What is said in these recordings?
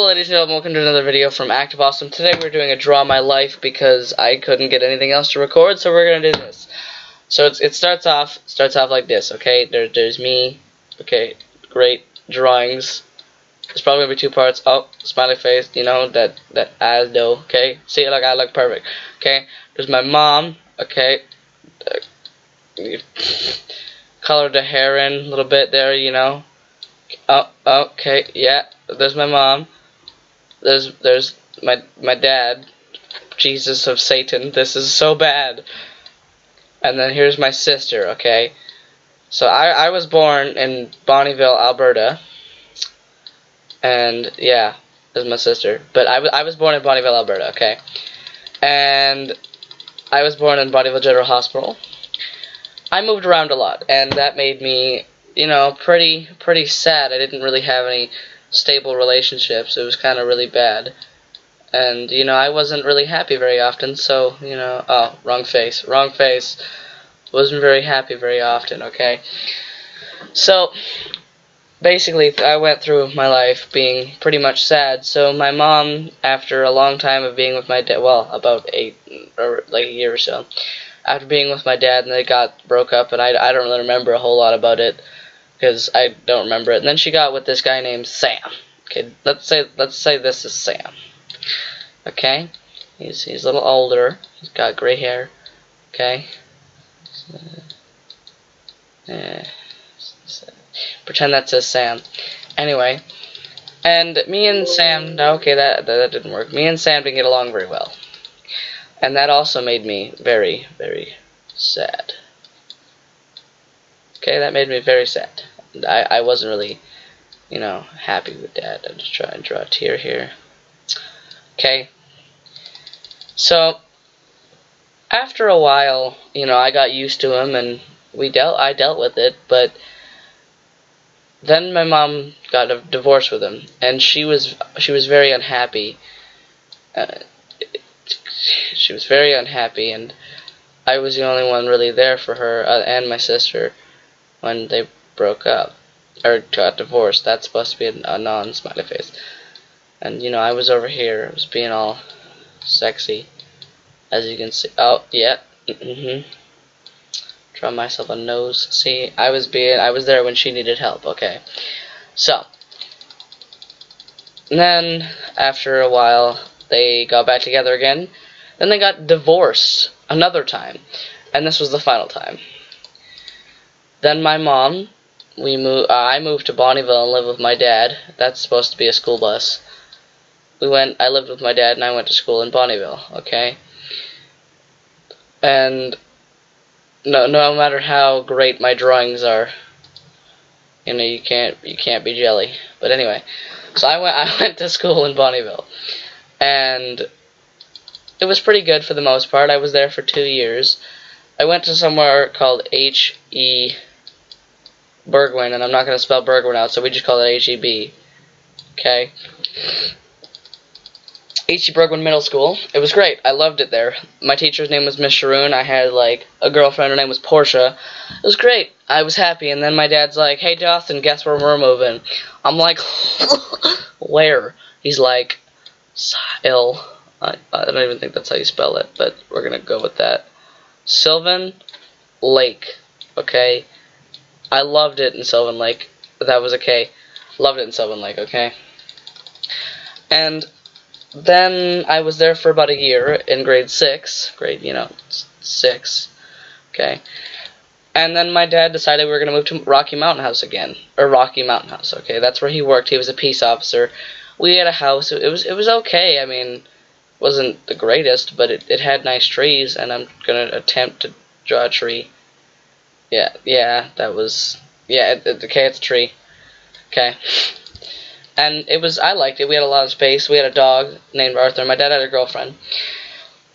Hello ladies and gentlemen, welcome to another video from Active Awesome. Today we're doing a Draw My Life because I couldn't get anything else to record, so we're gonna do this. So it starts off like this, okay? There's me, okay, great drawings. There's probably gonna be two parts. Oh, smiley face, you know, that as though, okay? See, look, I look perfect, okay? There's my mom, okay? Colored the hair in a little bit there, you know. Oh, okay, yeah. There's my mom. There's my dad. Jesus of Satan, this is so bad. And then here's my sister, okay? So I was born in Bonnyville, Alberta. And yeah, this is my sister. But I was born in Bonnyville, Alberta, okay? And I was born in Bonnyville General Hospital. I moved around a lot, and that made me, you know, pretty sad. I didn't really have any stable relationships. It was kind of really bad. And, you know, I wasn't really happy very often, so, you know, oh, wrong face. Wasn't very happy very often, okay? So, basically, I went through my life being pretty much sad. So my mom, after a long time of being with my dad, well, about a year or so, after being with my dad, and they broke up, and I don't really remember a whole lot about it, because I don't remember it. And then she got with this guy named Sam. Okay, let's say this is Sam. Okay, he's a little older. He's got gray hair. Okay. Pretend that says Sam. Anyway, and me and Sam. No, okay, that didn't work. Me and Sam didn't get along very well, and that also made me very sad. Okay, that made me very sad. I wasn't really, you know, happy with that. I'm just trying to draw a tear here. Okay. So, after a while, you know, I got used to him, and I dealt with it, but then my mom got a divorce with him, and she was very unhappy. She was very unhappy, and I was the only one really there for her and my sister when they broke up or got divorced. That's supposed to be a non-smiley face. And, you know, I was over here. I was being all sexy, as you can see. Oh, yeah. Draw myself a nose. See, I was there when she needed help. Okay. So, and then after a while, they got back together again. Then they got divorced another time, and this was the final time. Then my mom, I moved to Bonnyville and lived with my dad. That's supposed to be a school bus. I lived with my dad, and I went to school in Bonnyville, okay? And no matter how great my drawings are, you know, you can't be jelly. But anyway, so I went to school in Bonnyville, and it was pretty good for the most part. I was there for 2 years. I went to somewhere called H.E. Bergwin, and I'm not going to spell Bergwin out, so we just call it H.E.B. Okay? H.E. Bergwin Middle School. It was great. I loved it there. My teacher's name was Miss Sharoon. I had, like, a girlfriend. Her name was Portia. It was great. I was happy. And then my dad's like, "Hey, Dawson, guess where we're moving?" I'm like, "Where?" He's like, "Sil." I don't even think that's how you spell it, but we're going to go with that. Sylvan Lake. Okay? I loved it in Sylvan Lake. That was okay. Loved it in Sylvan Lake, okay? And then I was there for about a year in grade 6. Grade, you know, 6. Okay? And then my dad decided we were going to move to Rocky Mountain House again. Or Rocky Mountain House, okay? That's where he worked. He was a peace officer. We had a house. It was okay. I mean, it wasn't the greatest, but it had nice trees, and I'm going to attempt to draw a tree. Yeah, that was, yeah, okay, it's a tree. Okay. And I liked it. We had a lot of space. We had a dog named Arthur. My dad had a girlfriend.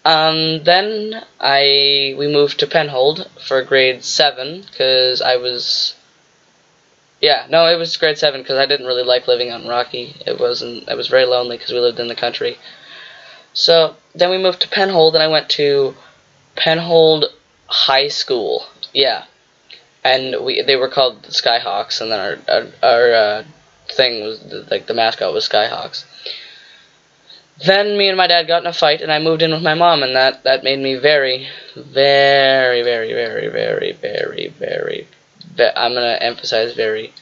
Then we moved to Penhold for grade 7, because it was grade 7, because I didn't really like living out in Rocky. It was very lonely, because we lived in the country. So, then we moved to Penhold, and I went to Penhold High School. Yeah. And they were called the Skyhawks, and then our thing was, like, the mascot was Skyhawks. Then me and my dad got in a fight, and I moved in with my mom, and that made me very, very, very, very, very, very, very, I'm gonna emphasize very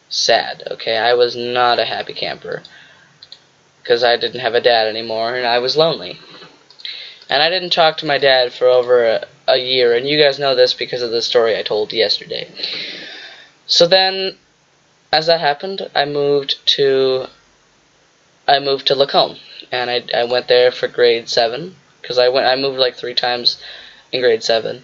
sad. Okay, I was not a happy camper because I didn't have a dad anymore, and I was lonely. And I didn't talk to my dad for over a year, and you guys know this because of the story I told yesterday. So then, as that happened, I moved to Lacombe, and I went there for grade 7 because I moved like 3 times in grade 7.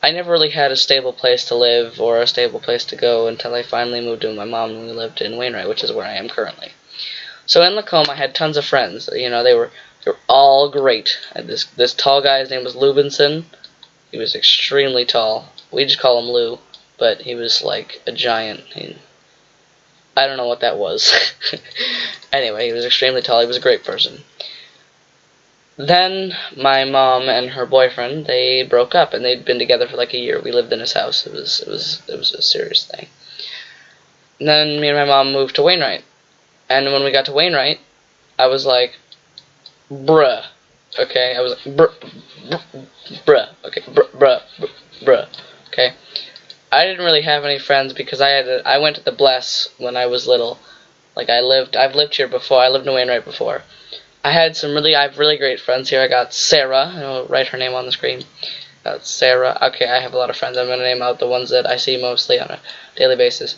I never really had a stable place to live or a stable place to go until I finally moved in with my mom, and we lived in Wainwright, which is where I am currently. So in Lacombe, I had tons of friends. You know, they were all great. This tall guy, his name was Lubinson. He was extremely tall. We just call him Lou, but he was like a giant. I don't know what that was. Anyway, he was extremely tall. He was a great person. Then my mom and her boyfriend, they broke up, and they'd been together for like a year. We lived in his house. It was a serious thing. And then me and my mom moved to Wainwright. And when we got to Wainwright, I was like, bruh. Okay, I was like, bruh. Okay, bruh. Okay. I didn't really have any friends because I went to the Bless when I was little. Like I've lived here before. I lived in Wainwright before. I have really great friends here. I got Sarah. I'll write her name on the screen. Got Sarah. Okay, I have a lot of friends. I'm gonna name out the ones that I see mostly on a daily basis.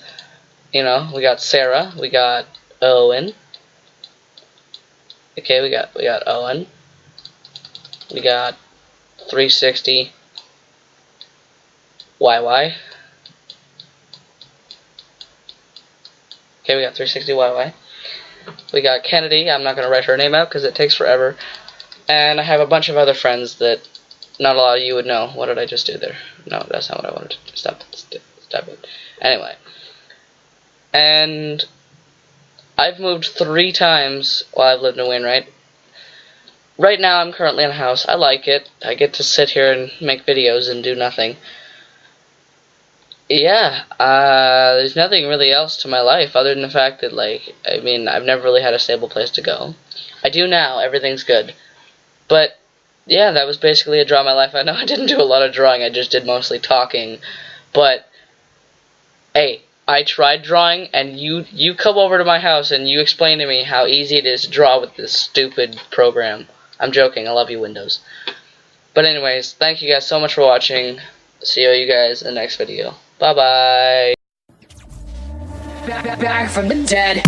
You know, we got Sarah. We got Owen. Okay, we got Owen. We got 360 YY. Okay, we got 360 YY. We got Kennedy. I'm not going to write her name out because it takes forever. And I have a bunch of other friends that not a lot of you would know. What did I just do there? No, that's not what I wanted to do. Stop it. Anyway. And I've moved 3 times while I've lived in Wainwright. Right now I'm currently in a house. I like it. I get to sit here and make videos and do nothing. Yeah, there's nothing really else to my life other than the fact that, like, I mean, I've never really had a stable place to go. I do now, everything's good. But, yeah, that was basically a draw of my life. I know I didn't do a lot of drawing, I just did mostly talking. But, hey, I tried drawing, and you come over to my house and you explain to me how easy it is to draw with this stupid program. I'm joking, I love you, Windows. But anyways, thank you guys so much for watching. See you guys in the next video. Bye-bye. Back from the dead.